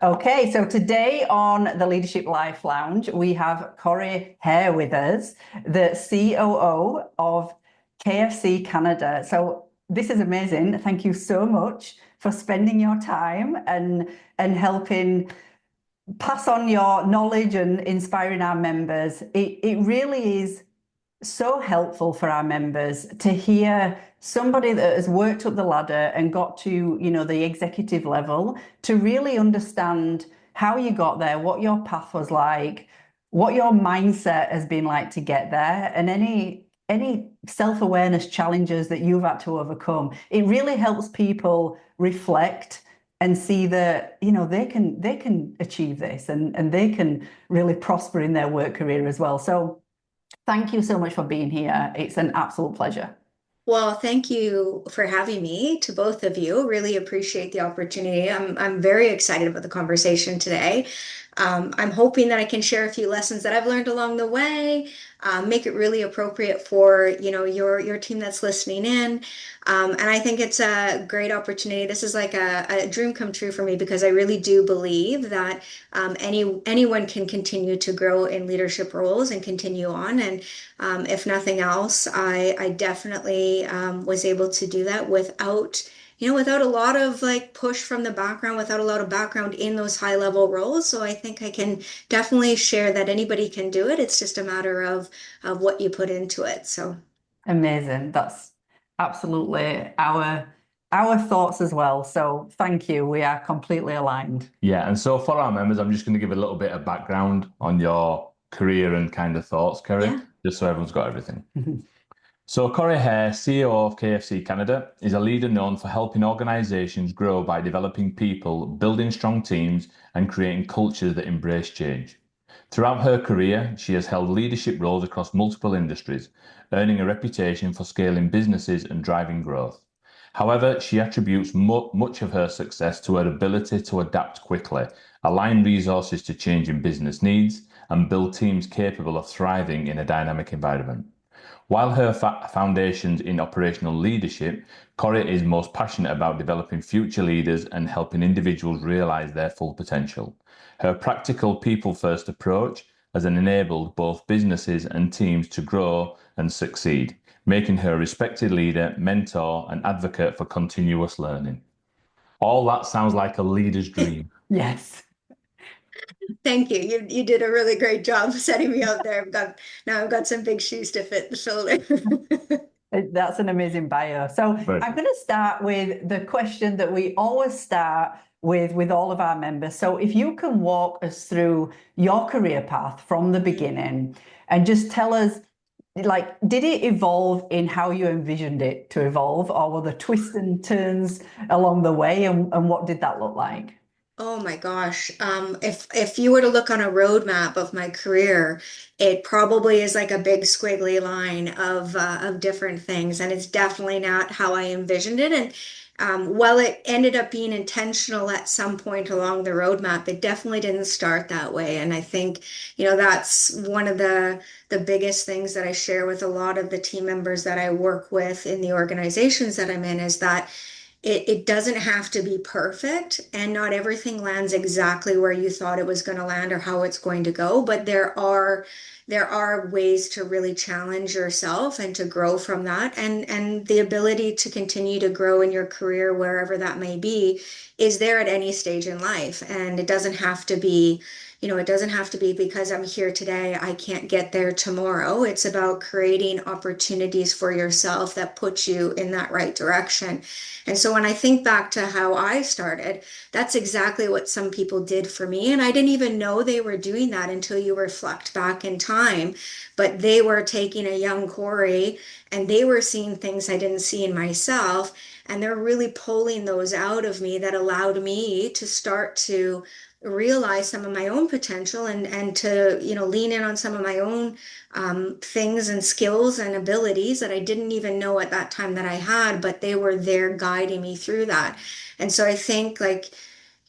Okay, so today on the Leadership Life Lounge, we have Corrie Hehr with us, the COO of KFC Canada. So this is amazing. Thank you so much for spending your time and helping pass on your knowledge and inspiring our members. It really is so helpful for our members to hear somebody that has worked up the ladder and got to, the executive level to really understand how you got there, what your path was like, what your mindset has been like to get there, and any self-awareness challenges that you've had to overcome. It really helps people reflect and see that, they can achieve this and they can really prosper in their work career as well. So thank you so much for being here. It's an absolute pleasure. Well, thank you for having me to both of you. Really appreciate the opportunity. I'm very excited about the conversation today. I'm hoping that I can share a few lessons that I've learned along the way, make it really appropriate for, your team that's listening in. And I think it's a great opportunity. This is like a dream come true for me because I really do believe that anyone can continue to grow in leadership roles and continue on. And if nothing else, I definitely was able to do that without a lot of like push from the background, without a lot of background in those high level roles. So I think I can definitely share that anybody can do it. It's just a matter of what you put into it. So. Amazing. That's absolutely our thoughts as well. So thank you. We are completely aligned. Yeah, and so for our members, I'm just going to give a little bit of background on your career and kind of thoughts, Kerry, Yeah. just so everyone's got everything. So Corrie Hehr, CEO of KFC Canada, is a leader known for helping organizations grow by developing people, building strong teams, and creating cultures that embrace change. Throughout her career, she has held leadership roles across multiple industries, earning a reputation for scaling businesses and driving growth. However, she attributes much of her success to her ability to adapt quickly, align resources to changing business needs, and build teams capable of thriving in a dynamic environment. While her foundations in operational leadership, Corrie is most passionate about developing future leaders and helping individuals realize their full potential. Her practical people-first approach has enabled both businesses and teams to grow and succeed, making her a respected leader, mentor, and advocate for continuous learning. All that sounds like a leader's dream. Yes. Thank you. You did a really great job setting me up there. I've got some big shoes to fit the shoulder. That's an amazing bio. So Right. I'm going to start with the question that we always start with all of our members. So if you can walk us through your career path from the beginning and just tell us, like, did it evolve in how you envisioned it to evolve, or were there twists and turns along the way, and what did that look like? Oh my gosh. If you were to look on a roadmap of my career, it probably is like a big squiggly line of different things, and it's definitely not how I envisioned it. And while it ended up being intentional at some point along the roadmap, it definitely didn't start that way. And I think, that's one of the biggest things that I share with a lot of the team members that I work with in the organizations that I'm in is that it doesn't have to be perfect, and not everything lands exactly where you thought it was going to land or how it's going to go, but there are ways to really challenge yourself and to grow from that, and the ability to continue to grow in your career wherever that may be is there at any stage in life. And it doesn't have to be because I'm here today, I can't get there tomorrow. It's about creating opportunities for yourself that put you in that right direction. And so when I think back to how I started, that's exactly what some people did for me. And I didn't even know they were doing that until you reflect back in time. But they were taking a young Corrie and they were seeing things I didn't see in myself. And they're really pulling those out of me that allowed me to start to realize some of my own potential and to lean in on some of my own things and skills and abilities that I didn't even know at that time that I had, but they were there guiding me through that. And so I think, like,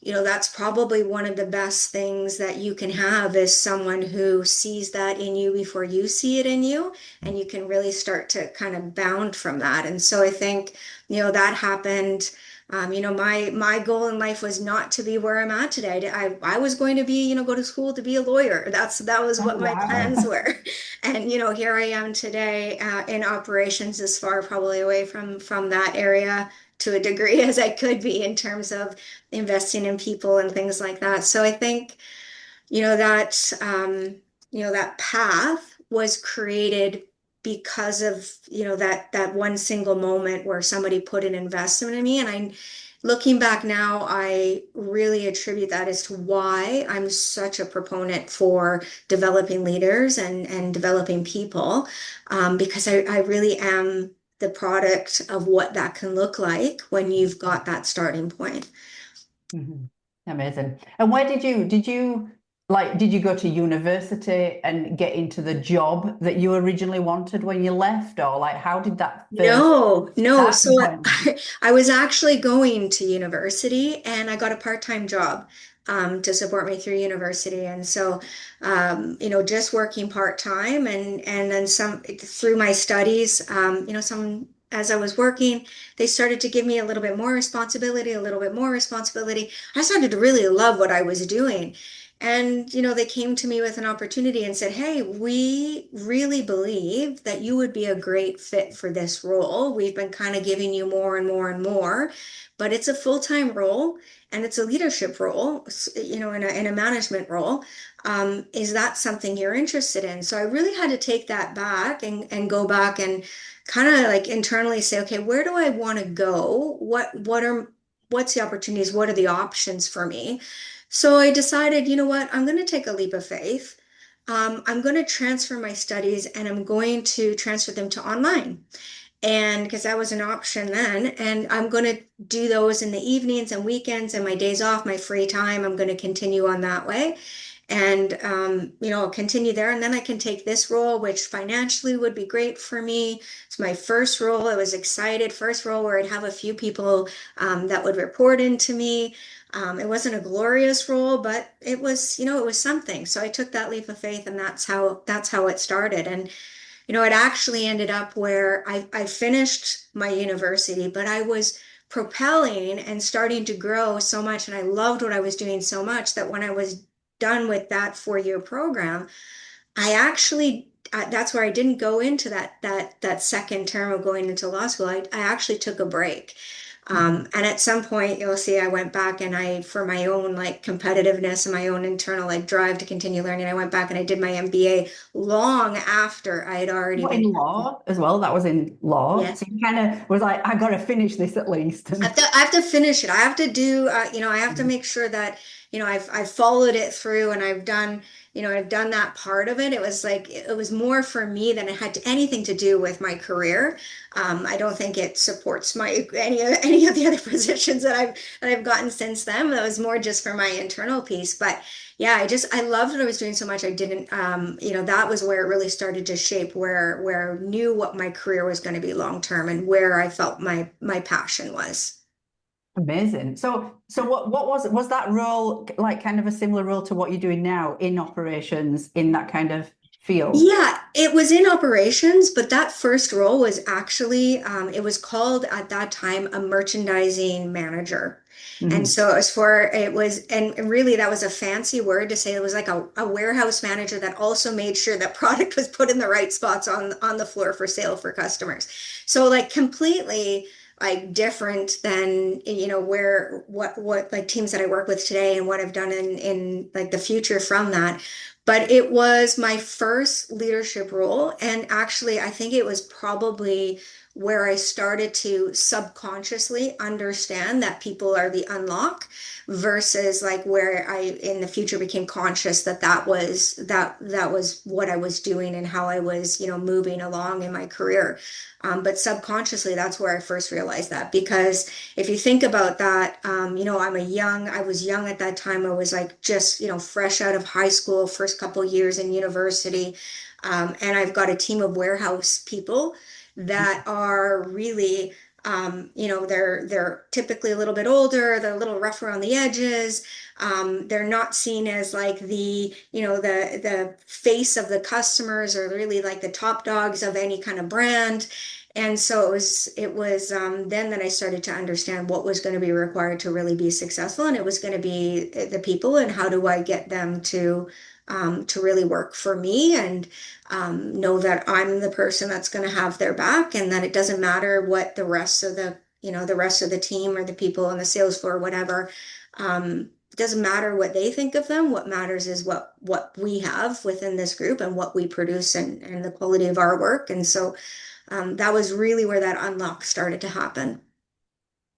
that's probably one of the best things that you can have is someone who sees that in you before you see it in you, and you can really start to kind of bound from that. And so I think, that happened My goal in life was not to be where I'm at today. I was going to be, go to school to be a lawyer. That was Oh, what my wow. plans were. And, here I am today, in operations, as far probably away from that area to a degree as I could be in terms of investing in people and things like that. So I think, that path was created because of, that one single moment where somebody put an investment in me. And looking back now, I really attribute that as to why I'm such a proponent for developing leaders and developing people, because I really am the product of what that can look like when you've got that starting point. Mhm. Amazing. And where did you go to university and get into the job that you originally wanted when you left? Or like, how did that first No, no. So starting point? I was actually going to university and I got a part-time job, to support me through university. And so, just working part-time and then some through my studies, as I was working, they started to give me a little bit more responsibility, a little bit more responsibility. I started to really love what I was doing. And, they came to me with an opportunity and said, "Hey, we really believe that you would be a great fit for this role. We've been kind of giving you more and more and more, but it's a full-time role and it's a leadership role, in a management role. Is that something you're interested in?" So I really had to take that back and go back and kind of like internally say, okay, where do I want to go? What's the opportunities? What are the options for me? So I decided, you know what, I'm going to take a leap of faith. I'm going to transfer my studies and I'm going to transfer them to online. And because that was an option then, and I'm going to do those in the evenings and weekends and my days off, my free time. I'm going to continue on that way. And, I'll continue there. And then I can take this role, which financially would be great for me. It's my first role. I was excited. First role where I'd have a few people, that would report into me. It wasn't a glorious role, but it was something. So I took that leap of faith, and that's how it started. And it actually ended up where I finished my university, but I was propelling and starting to grow so much, and I loved what I was doing so much that when I was done with that 4-year program, I actually that's where I didn't go into that second term of going into law school. I actually took a break. And at some point, you'll see I went back and for my own like competitiveness and my own internal like drive to continue learning, I went back and I did my MBA long after I had already What, been. in law as well? That was in law. Yes. So you kind of was like, I got to finish this at least. I have to finish it. I have to do, I have to make sure that, I've followed it through and I've done that part of it. It was like, it was more for me than it had anything to do with my career. I don't think it supports any of the other positions that I've gotten since then. That was more just for my internal piece. But yeah, I loved what I was doing so much. I didn't, that was where it really started to shape where I knew what my career was going to be long term and where I felt my passion was. Amazing. So what was that role like kind of a similar role to what you're doing now in operations in that kind of field? Yeah, it was in operations, but that first role was actually, it was called at that time a merchandising manager. And Mhm. so and really that was a fancy word to say it was like a warehouse manager that also made sure that product was put in the right spots on the floor for sale for customers. So like completely like different than, where what like teams that I work with today and what I've done in like the future from that. But it was my first leadership role. And actually, I think it was probably where I started to subconsciously understand that people are the unlock versus like where I in the future became conscious that was what I was doing and how I was, moving along in my career. But subconsciously, that's where I first realized that because if you think about that, I was young at that time. I was like just, fresh out of high school, first couple years in university. And I've got a team of warehouse people that are really, they're typically a little bit older, they're a little rough around the edges. They're not seen as like the face of the customers or really like the top dogs of any kind of brand. And so then that I started to understand what was going to be required to really be successful. And it was going to be the people, and how do I get them to really work for me, and know that I'm the person that's going to have their back, and that it doesn't matter what the rest of the rest of the team or the people on the sales floor, whatever. It doesn't matter what they think of them. What matters is what we have within this group and what we produce, and the quality of our work. And so that was really where that unlock started to happen.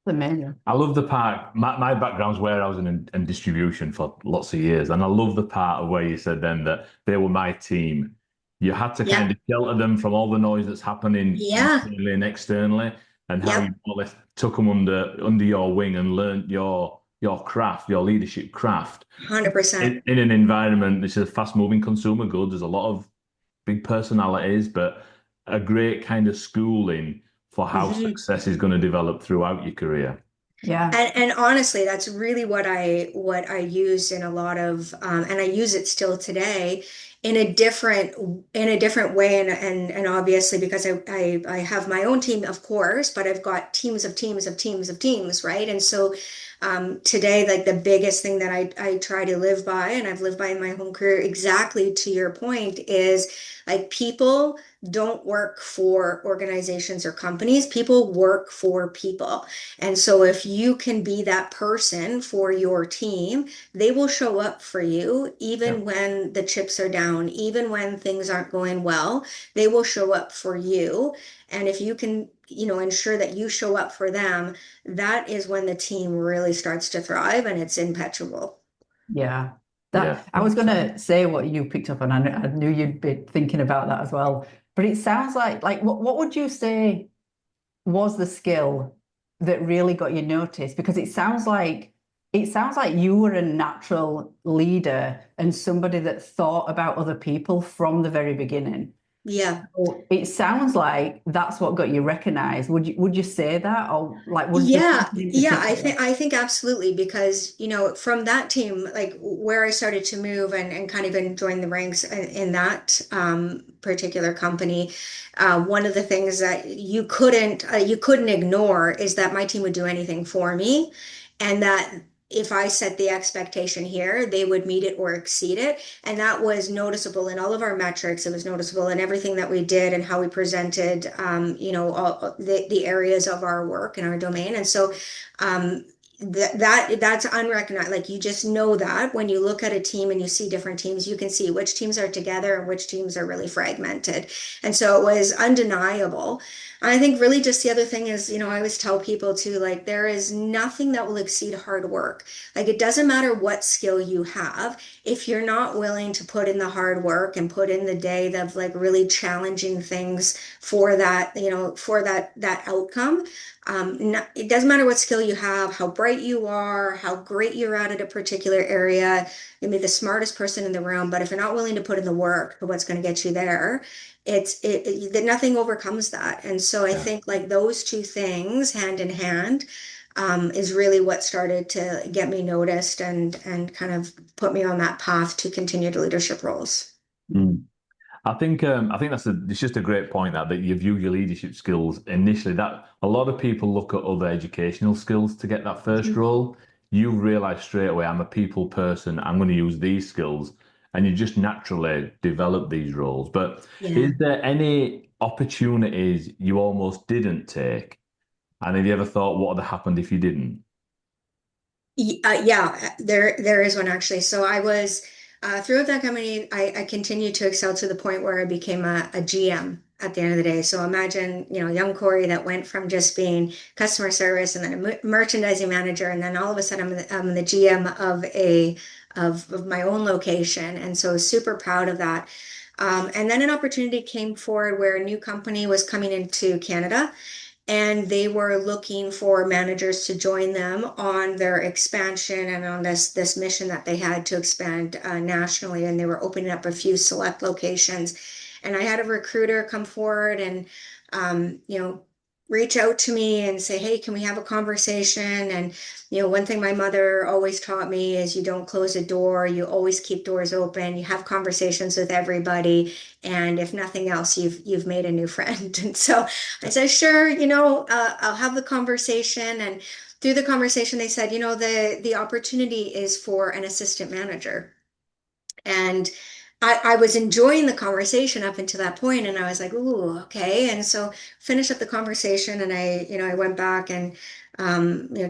Amazing. I love the part. My background's where I was in distribution for lots of years, and I love the part of where you said then that they were my team. You had to kind Yeah. of shelter them from all the noise that's happening Yeah. internally and externally, and how you Yep. more or less took them under your wing and learnt your craft, your leadership craft 100%. in an environment. This is fast moving consumer goods. There's a lot of big personalities, but a great kind of schooling for how Mhm. success is going to develop throughout your career. Yeah. And honestly, that's really what I used in a lot of, and I use it still today in a different way, and obviously because I have my own team, of course, but I've got teams of teams of teams of teams, right? And so today, like the biggest thing that I try to live by, and I've lived by in my home career, exactly to your point, is like people don't work for organizations or companies. People work for people. And so if you can be that person for your team, they will show up for you Yeah. even when the chips are down, even when things aren't going well, they will show up for you. And if you can, ensure that you show up for them, that is when the team really starts to thrive, and it's impeccable. Yeah. Yeah, That I was going 100%. to say what you picked up on. I knew you'd be thinking about that as well. But it sounds like what would you say was the skill that really got you noticed? Because it sounds like you were a natural leader and somebody that thought about other people from the very beginning. Yeah. So it sounds like that's what got you recognized. Would you say that, or like was there Yeah, something in yeah, particular? I think absolutely, because from that team, like where I started to move, and kind of join the ranks in that particular company, one of the things that you couldn't ignore is that my team would do anything for me, and that if I set the expectation here, they would meet it or exceed it. And that was noticeable in all of our metrics. It was noticeable in everything that we did and how we presented, all the areas of our work and our domain. And so, that's unrecognized. Like you just know that when you look at a team and you see different teams, you can see which teams are together and which teams are really fragmented. And so it was undeniable. I think really just the other thing is, I always tell people too, like there is nothing that will exceed hard work. Like it doesn't matter what skill you have, if you're not willing to put in the hard work and put in the day of like really challenging things for that, for that outcome. It doesn't matter what skill you have, how bright you are, how great you're at a particular area. You may be the smartest person in the room, but if you're not willing to put in the work for what's going to get you there, that nothing overcomes that. And so I Yeah. think like those two things hand in hand is really what started to get me noticed, and kind of put me on that path to continued leadership roles. Mm. I think it's just a great point that you view your leadership skills initially. That a lot of people look at other educational skills to get that first Mhm. role. You realize straight away, I'm a people person. I'm going to use these skills, and you just naturally develop these roles. But is Yeah. there any opportunities you almost didn't take? And have you ever thought what would have happened if you didn't? Yeah, there is one actually. So I was throughout that company, I continued to excel to the point where I became a GM at the end of the day. So imagine, young Corey that went from just being customer service and then a merchandising manager, and then all of a sudden I'm the GM of my own location, and so super proud of that. And then an opportunity came forward where a new company was coming into Canada, and they were looking for managers to join them on their expansion and on this mission that they had to expand nationally, and they were opening up a few select locations. And I had a recruiter come forward and, reach out to me and say, hey, can we have a conversation? And, one thing my mother always taught me is you don't close a door, you always keep doors open, you have conversations with everybody. And if nothing else, you've made a new friend. And so I said, sure, I'll have the conversation. And through the conversation, they said, the opportunity is for an assistant manager. And I was enjoying the conversation up until that point, and I was like, "Ooh, okay." And so finished up the conversation, and I went back and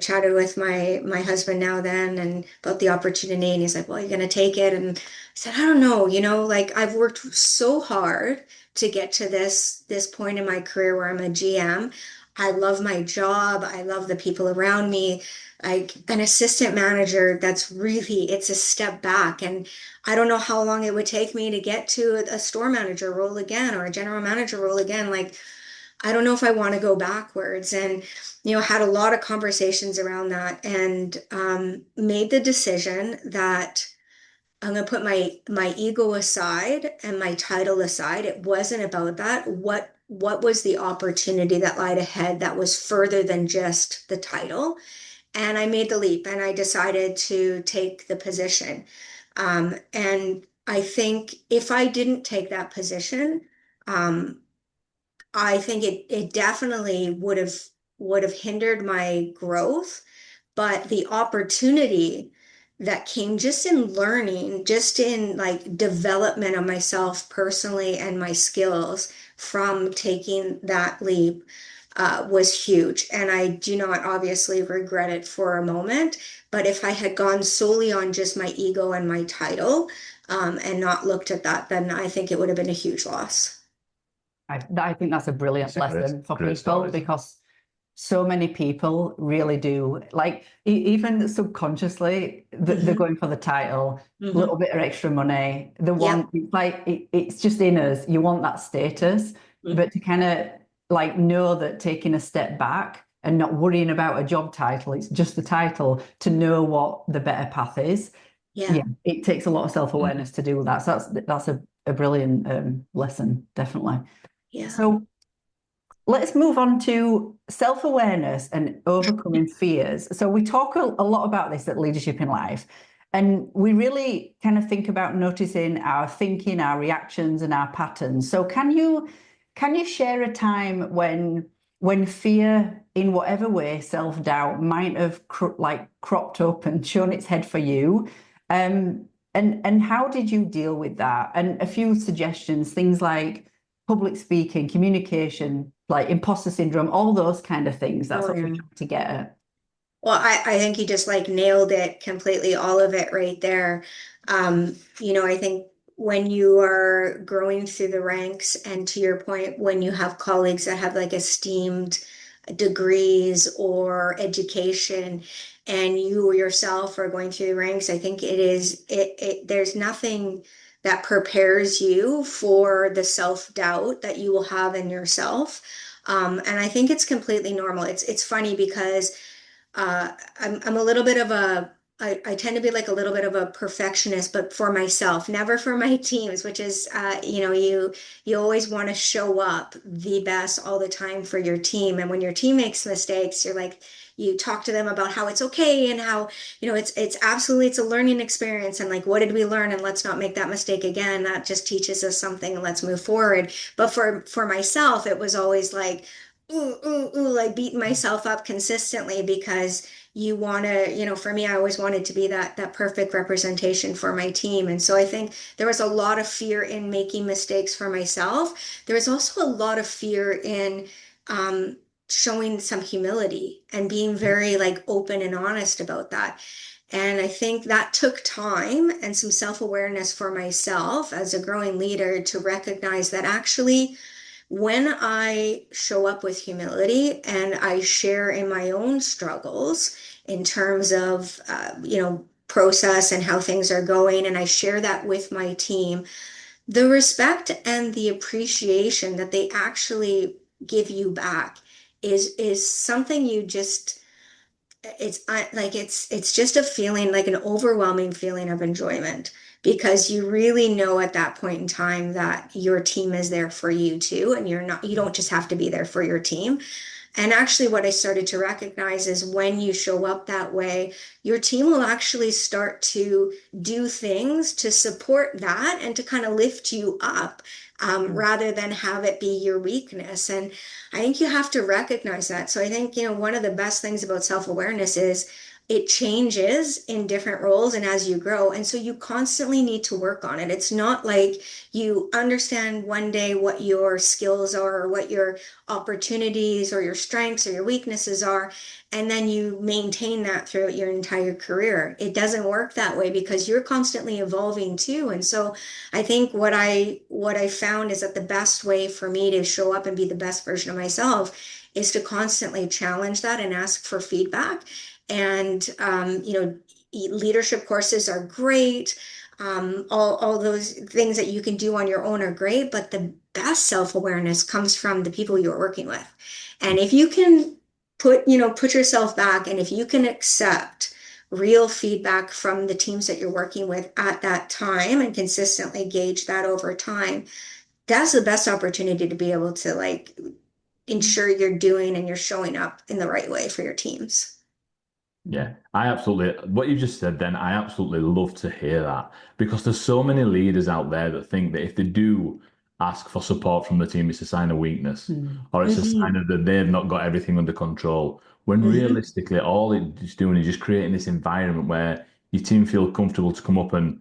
chatted with my husband now then and about the opportunity, and he's like, "Well, you're gonna take it?" And I said, "I don't know, like I've worked so hard to get to this point in my career where I'm a GM. I love my job. I love the people around me. Like an assistant manager, it's a step back, and I don't know how long it would take me to get to a store manager role again or a general manager role again. Like, I don't know if I want to go backwards." And, had a lot of conversations around that and made the decision that I'm going to put my ego aside and my title aside. It wasn't about that. What was the opportunity that lied ahead that was further than just the title? And I made the leap and I decided to take the position. And I think if I didn't take that position, um, I think it definitely would have hindered my growth, but the opportunity that came just in learning, just in like development of myself personally and my skills from taking that leap was huge. And I do not obviously regret it for a moment. But if I had gone solely on just my ego and my title, and not looked at that, then I think it would have been a huge loss. I think that's a brilliant It's a great, lesson for great people story. because so many people really do like even subconsciously they're Mhm. going for the title, a Mhm. little bit of extra money. They want Yep. it's like it's just in us. You want that status, Mhm. but to kind of like know that taking a step back and not worrying about a job title, it's just the title to know what the better path is. Yeah. Yeah, it takes a lot of self-awareness to do that. So that's a brilliant lesson, definitely. Yeah. So let's move on to self-awareness and overcoming fears. So we talk a lot about this at Leadership in Life, and we really kind of think about noticing our thinking, our reactions, and our patterns. So can you share a time when fear, in whatever way, self-doubt might have cropped up and shown its head for you? And how did you deal with that? And a few suggestions, things like public speaking, communication, like imposter syndrome, all those kind of things. That's Oh, what we're yeah. trying to get at. Well, I think you just like nailed it completely, all of it right there. I think when you are growing through the ranks, and to your point, when you have colleagues that have like esteemed degrees or education, and you yourself are going through the ranks, I think there's nothing that prepares you for the self-doubt that you will have in yourself. And I think it's completely normal. It's funny because I'm a little bit of I tend to be like a little bit of a perfectionist, but for myself, never for my teams, which is, you always want to show up the best all the time for your team. And when your team makes mistakes, you talk to them about how it's okay and how, it's a learning experience. And like, what did we learn? And let's not make that mistake again. That just teaches us something and let's move forward. But for myself, it was always like, ooh, ooh, ooh, like beating myself up consistently because you want to, for me, I always wanted to be that perfect representation for my team. And so I think there was a lot of fear in making mistakes for myself. There was also a lot of fear in um, showing some humility and being very like open and honest about that. And I think that took time and some self-awareness for myself as a growing leader to recognize that actually when I show up with humility and I share in my own struggles in terms of, process and how things are going, and I share that with my team, the respect and the appreciation that they actually give you back is something you just it's just a feeling like an overwhelming feeling of enjoyment because you really know at that point in time that your team is there for you too, and you don't just have to be there for your team. And actually, what I started to recognize is when you show up that way, your team will actually start to do things to support that and to kind of lift you up, rather than have it be your weakness. And I think you have to recognize that. So I think, one of the best things about self-awareness is it changes in different roles and as you grow. And so you constantly need to work on it. It's not like you understand one day what your skills are or what your opportunities or your strengths or your weaknesses are, and then you maintain that throughout your entire career. It doesn't work that way because you're constantly evolving too. And so I think what I found is that the best way for me to show up and be the best version of myself is to constantly challenge that and ask for feedback. And leadership courses are great. All those things that you can do on your own are great, but the best self-awareness comes from the people you're working with. And if you can put yourself back, and if you can accept real feedback from the teams that you're working with at that time and consistently gauge that over time, that's the best opportunity to be able to ensure you're doing and you're showing up in the right way for your teams. Yeah, what you just said then, I absolutely love to hear that because there's so many leaders out there that think that if they do ask for support from the team, it's a sign of weakness or it's a sign Mhm. of that they've not got everything under control. When Mhm. realistically, all it's doing is just creating this environment where your team feel comfortable to come up and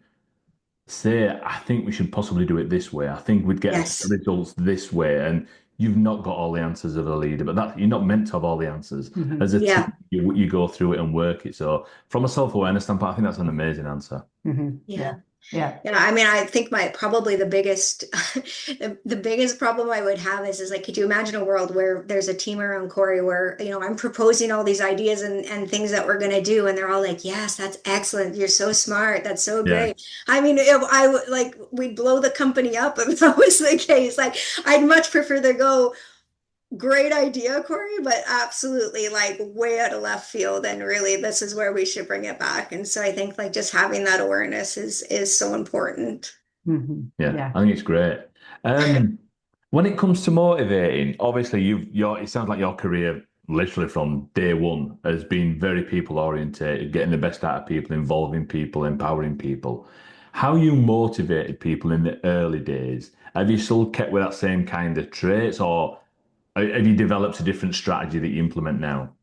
say, I think we should possibly do it this way. I think we'd get Yes. results this way. And you've not got all the answers of a leader, but that you're not meant to have all the answers. As a Yeah. team, you go through it and work it. So from a self-awareness standpoint, I think that's an amazing answer. Yeah. Yeah. Yeah. Yeah, I mean, I think my probably the biggest the biggest problem I would have is like, could you imagine a world where there's a team around Corrie where, I'm proposing all these ideas and things that we're gonna do, and they're all like, yes, that's excellent. You're so smart. That's so Yeah. great. I mean, if I would like we'd blow the company up if that was the case. Like, I'd much prefer to go, great idea, Corey, but absolutely like way out of left field. And really, this is where we should bring it back. And so I think like just having that awareness is so important. Yeah, Yeah. I think it's great. Um, when it comes to motivating, obviously it sounds like your career literally from day one has been very people orientated, getting the best out of people, involving people, empowering people. How you motivated people in the early days, have you still kept with that same kind of traits or have you developed a different strategy that you implement now?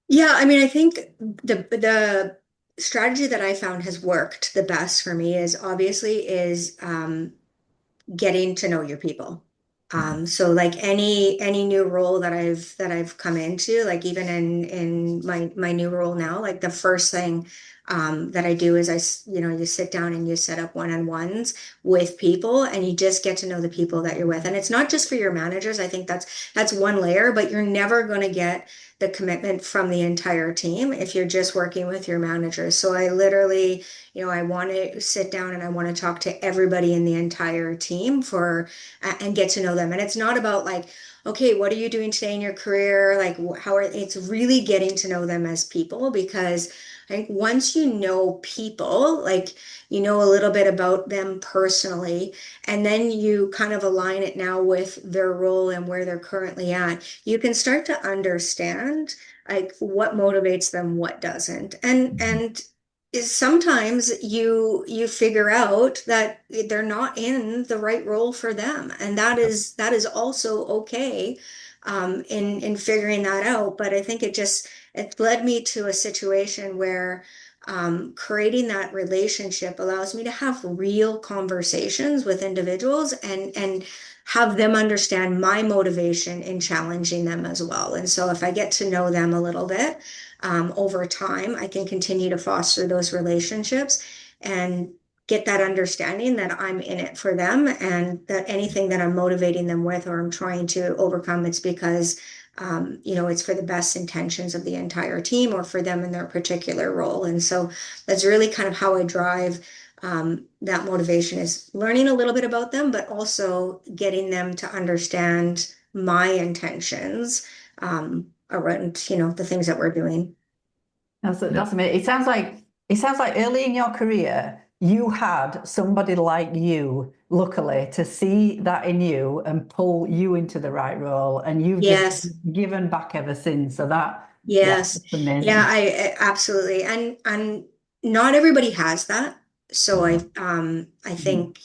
Yeah, I mean, I think the strategy that I found has worked the best for me is getting to know your people. So like any new role that I've come into, like even in my new role now, like the first thing that I do is you sit down and you set up one-on-ones with people and you just get to know the people that you're with. And it's not just for your managers. I think that's one layer, but you're never going to get the commitment from the entire team if you're just working with your managers. So I literally, I want to sit down and I want to talk to everybody in the entire team and get to know them. And it's not about like, okay, what are you doing today in your career? Like, it's really getting to know them as people, because I think once you know people, like, you know a little bit about them personally, and then you kind of align it now with their role and where they're currently at, you can start to understand like what motivates them, what doesn't. And is sometimes you figure out that they're not in the right role for them, and that is also okay, in figuring that out. But I think it led me to a situation where creating that relationship allows me to have real conversations with individuals and have them understand my motivation in challenging them as well. And so if I get to know them a little bit, over time, I can continue to foster those relationships and get that understanding that I'm in it for them, and that anything that I'm motivating them with or I'm trying to overcome, it's because it's for the best intentions of the entire team or for them in their particular role. And so that's really kind of how I drive that motivation, is learning a little bit about them, but also getting them to understand my intentions around, the things that we're doing. That's Yeah. amazing. It sounds like it sounds like early in your career, you had somebody like you, luckily, to see that in you and pull you into the right role. And you've just Yes. given back ever since. So that, yeah, Yes. it's Yeah, amazing. absolutely. And not everybody has that. So I Mhm. think,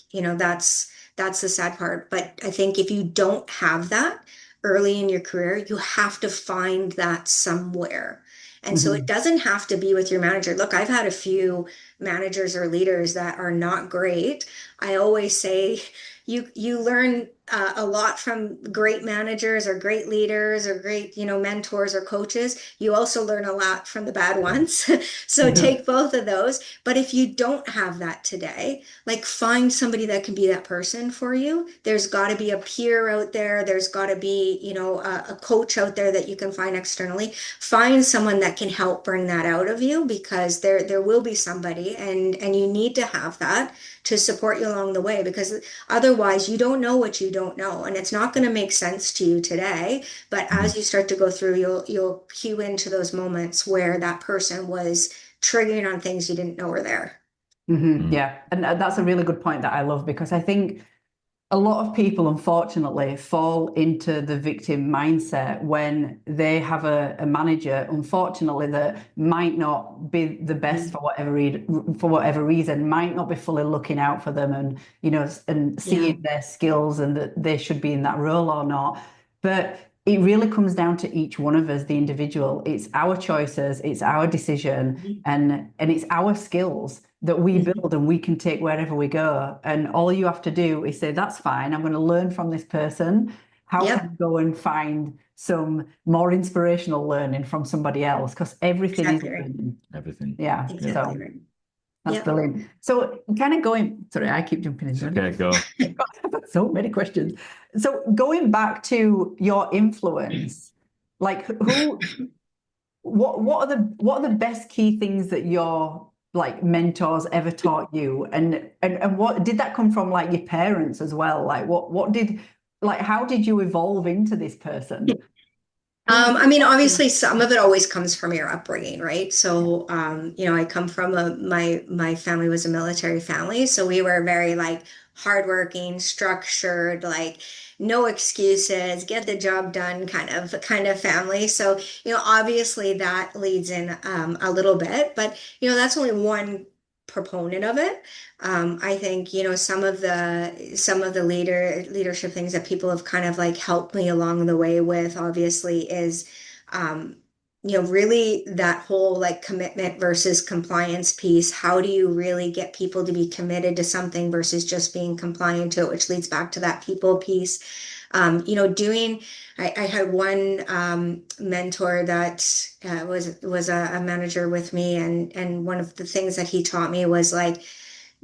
that's the sad part. But I think if you don't have that early in your career, you have to find that somewhere. And so it Mhm. doesn't have to be with your manager. Look, I've had a few managers or leaders that are not great. I always say you learn a lot from great managers or great leaders or great, mentors or coaches. You also learn a lot from the bad ones. So Mhm. take both of those. But if you don't have that today, like find somebody that can be that person for you. There's got to be a peer out there. There's got to be, a coach out there that you can find externally. Find someone that can help bring that out of you, because there will be somebody, and you need to have that to support you along the way, because otherwise, you don't know what you don't know, and it's not going to make sense to you today. But as Mhm. you start to go through, you'll cue into those moments where that person was triggering on things you didn't know were there. Mhm. Mm. Yeah. And that's a really good point that I love, because I think a lot of people, unfortunately, fall into the victim mindset when they have a manager, unfortunately, that might not be the best Mhm. for for whatever reason, might not be fully looking out for them, and and Yeah, seeing their skills and that they should be in that role or not. But it really comes down to each one of us, the individual. It's our choices, it's our decision, Mhm. and it's our skills that we Mhm. build and we can take wherever we go. And all you have to do is say, that's fine. I'm going to learn from this person. How can I Yep, go and find some more inspirational learning from somebody else? Because everything is exactly right. learning. Everything. Yeah. Yeah. Exactly So right. that's Yep. brilliant. So kind of going, sorry, I keep jumping in. It's Don't okay, go. I? I've got so many questions. So going back to your influence, like who what are the best key things that your like mentors ever taught you, and what did that come from, like your parents as well, like what did, like how did you evolve into this person? Who I mean, obviously, some of it always comes from your upbringing, right? So, I come from my family was a military family, so we were very like hardworking, structured, like no excuses, get the job done kind of family. So, obviously that leads in a little bit, but that's only one proponent of it. I think, some of the leadership things that people have kind of like helped me along the way with, obviously, is um, really that whole like commitment versus compliance piece. How do you really get people to be committed to something versus just being compliant to it, which leads back to that people piece. Doing. I had one mentor that was a manager with me, and one of the things that he taught me was like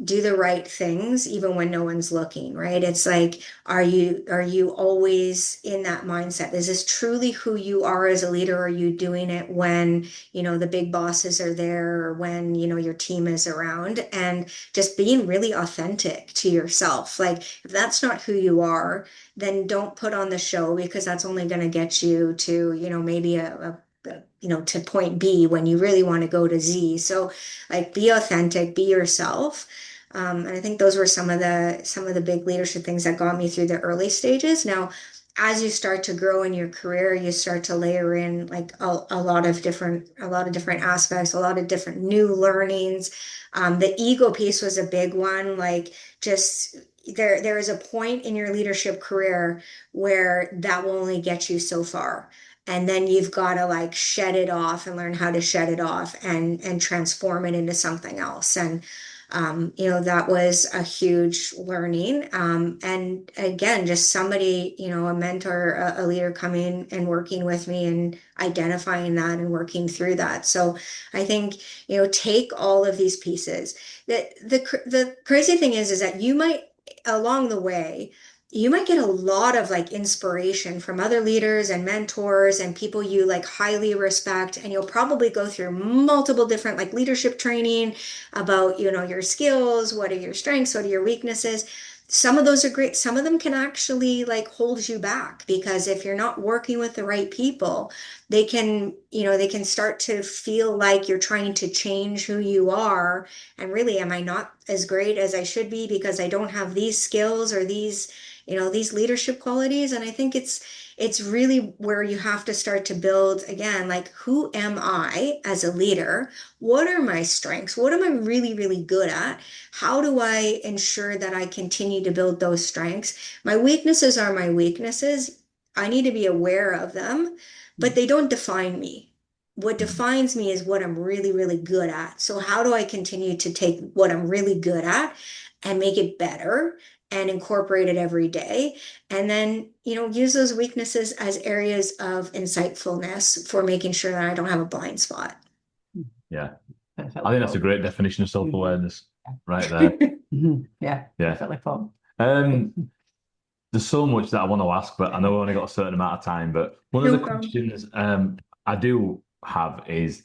do the right things even when no one's looking, right? It's like, are you always in that mindset? Is this truly who you are as a leader? Or are you doing it when, the big bosses are there, or when, your team is around? And just being really authentic to yourself. Like, if that's not who you are, then don't put on the show, because that's only going to get you to, maybe to point B when you really want to go to Z. So like be authentic, be yourself. And I think those were some of the big leadership things that got me through the early stages. Now, as you start to grow in your career, you start to layer in like a lot of different aspects, a lot of different new learnings. The ego piece was a big one. Like just there is a point in your leadership career where that will only get you so far. And then you've got to like shed it off and learn how to shed it off and transform it into something else. And that was a huge learning. And again, just somebody, a mentor, a leader coming and working with me and identifying that and working through that. So I think, take all of these pieces. The crazy thing is that you might, along the way, you might get a lot of like inspiration from other leaders and mentors and people you like highly respect. And you'll probably go through multiple different like leadership training about, your skills, what are your strengths, what are your weaknesses. some of those are great. Some of them can actually like hold you back because if you're not working with the right people, they can, they can start to feel like you're trying to change who you are. And really, am I not as great as I should be because I don't have these skills or these, these leadership qualities? And I think it's really where you have to start to build again, like, who am I as a leader? What are my strengths? What am I really, really good at? How do I ensure that I continue to build those strengths? My weaknesses are my weaknesses. I need to be aware of them, but they don't define me. What defines me is what I'm really, really good at. So, how do I continue to take what I'm really good at and make it better and incorporate it every day? And then, use those weaknesses as areas of insightfulness for making sure that I don't have a blind spot. Yeah. Perfectly I think that's a put. great definition of self-awareness right there. Yeah, Yeah. perfectly put. There's so much that I want to ask, but I know we've only got a certain amount of time. But one of No the problem. questions I do have is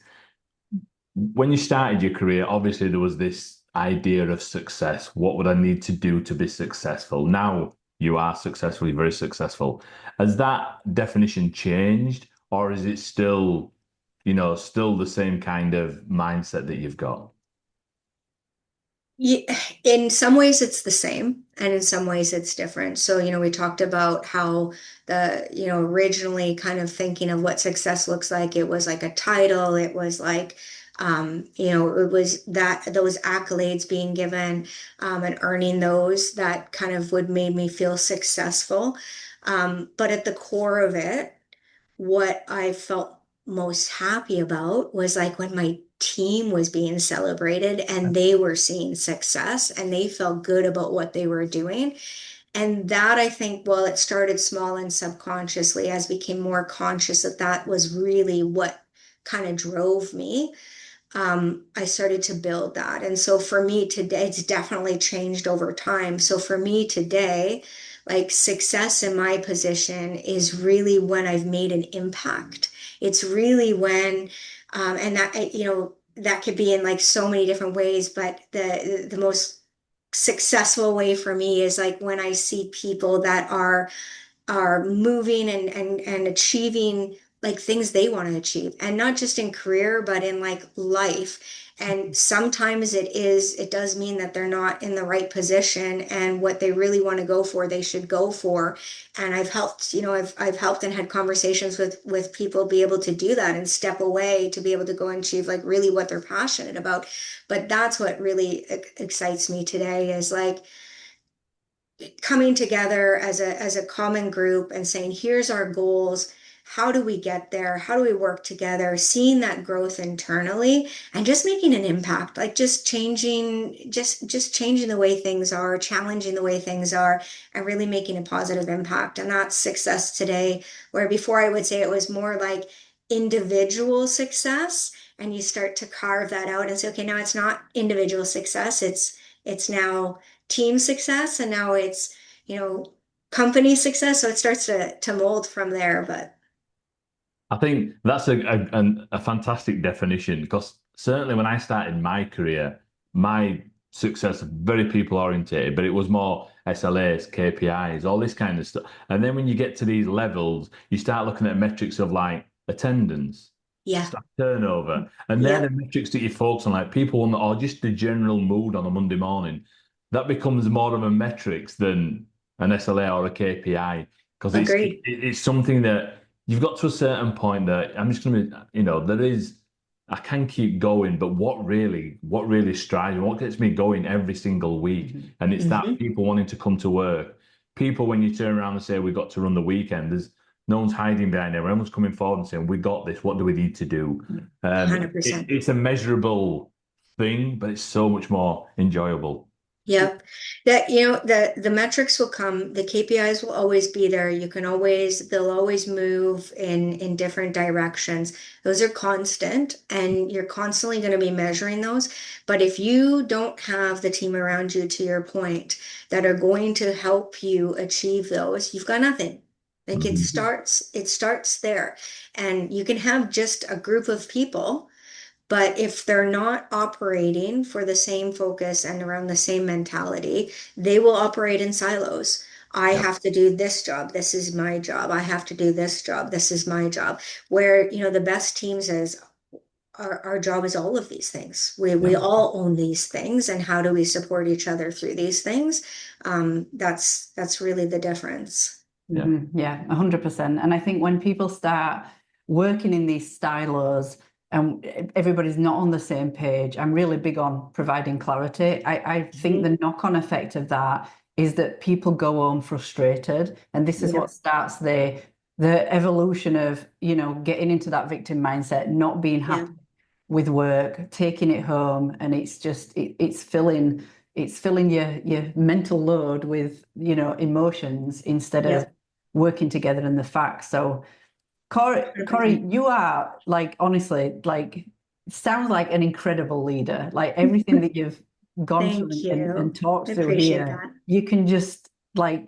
when you started your career, obviously there was this idea of success. What would I need to do to be successful? Now you are successfully very successful. Has that definition changed, or is it still, still the same kind of mindset that you've got? Yeah, in some ways it's the same, and in some ways it's different. So, we talked about how originally kind of thinking of what success looks like, it was like a title, it was like, it was that those accolades being given, and earning those that kind of would made me feel successful. But at the core of it, what I felt most happy about was like when my team was being celebrated and they were seeing success and they felt good about what they were doing. And that I think, well, it started small and subconsciously as became more conscious that that was really what kind of drove me. I started to build that. And so for me today, it's definitely changed over time. So for me today, like success in my position is really when I've made an impact. It's really when, and that, that could be in like so many different ways, but the most successful way for me is like when I see people that are moving and achieving like things they want to achieve, and not just in career but in like life. And sometimes it does mean that they're not in the right position, and what they really want to go for they should go for. And I've helped, I've helped and had conversations with people be able to do that and step away to be able to go and achieve like really what they're passionate about. But that's what really excites me today is like coming together as a common group and saying, here's our goals. How do we get there? How do we work together? Seeing that growth internally and just making an impact, like just changing the way things are, challenging the way things are, and really making a positive impact. And that's success today, where before I would say it was more like individual success. And you start to carve that out and say, okay, now it's not individual success. It's now team success, and now it's company success. So it starts to mold from there. But I think that's a fantastic definition because certainly when I started my career, my success was very people orientated, but it was more SLAs, KPIs, all this kind of stuff. And then when you get to these levels, you start looking at metrics of like attendance, yeah, staff turnover, and they're the yep, metrics that you focus on, like people or just the general mood on a Monday morning. That becomes more of a metrics than an SLA or a KPI because agreed. it's something that you've got to a certain point that I'm just going to, there is, I can keep going, but what really strives, what gets me going every single week, and it's that Hmm. people wanting to come to work. People, when you turn around and say we got to run the weekend, there's no one's hiding behind there. Everyone's coming forward and saying we got this. What do we need to do? 100%. It's a measurable thing, but it's so much more enjoyable. Yep. That, the metrics will come, the KPIs will always be there. They'll always move in different directions. Those are constant and you're constantly going to be measuring those. But if you don't have the team around you, to your point, that are going to help you achieve those, you've got nothing. Like Mhm. it starts there. And you can have just a group of people, But if they're not operating for the same focus and around the same mentality, they will operate in silos. I Yep. have to do this job. This is my job. I have to do this job. This is my job. Where, the best teams is our job is all of these things. We Yep. all own these things, and how do we support each other through these things? That's really the difference. Yeah. Yeah, 100%. And I think when people start working in these silos and everybody's not on the same page, I'm really big on providing clarity. I think the knock-on effect of that is that people go home frustrated, and this is Yeah. what starts the evolution of, getting into that victim mindset, not being happy with work, taking it home, and it's just it's filling your mental load with emotions instead of working together in the facts. So Corrie, you are honestly sounds like an incredible leader. Like everything that you've gone through Thank and you. talked I through appreciate here, that. you can just I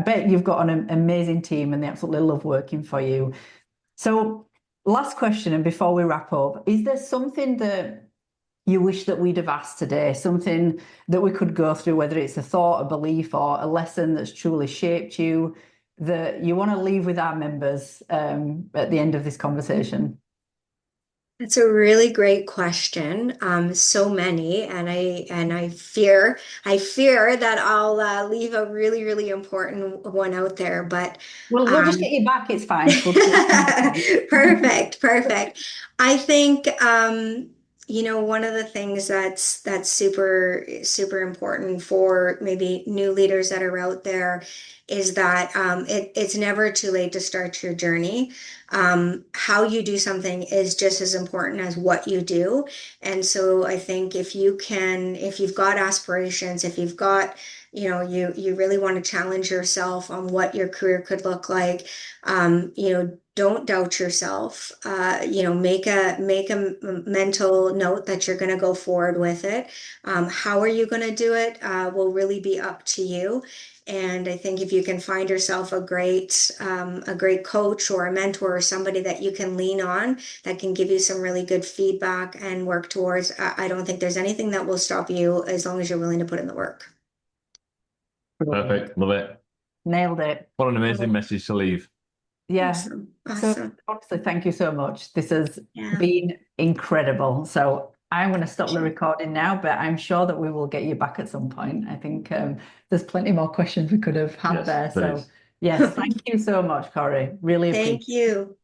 bet you've got an amazing team and they absolutely love working for you. So last question, and before we wrap up, is there something that you wish that we'd have asked today, something that we could go through, whether it's a thought, a belief, or a lesson that's truly shaped you, that you want to leave with our members at the end of this conversation? It's a really great question. So many, and I fear that I'll leave a really, really important one out there. But We'll just get you back. It's fine. perfect, perfect. I think one of the things that's super, super important for maybe new leaders that are out there is that it's never too late to start your journey. How you do something is just as important as what you do. And so I think if you've got aspirations, if you've got, you really want to challenge yourself on what your career could look like, don't doubt yourself. Make a mental note that you're going to go forward with it. How are you going to do it? Will really be up to you. And I think if you can find yourself a great coach or a mentor or somebody that you can lean on that can give you some really good feedback and work towards, I don't think there's anything that will stop you as long as you're willing to put in the work. Perfect. Love it. Nailed it. What an amazing message to leave. Yeah. Awesome. So Awesome. honestly, thank you so much. This has been incredible. So I'm going to stop the recording now, but I'm sure that we will get you back at some point. I think there's plenty more questions we could have had Yes, there. there So is. yes, thank you so much, Corrie. Really appreciate Thank you.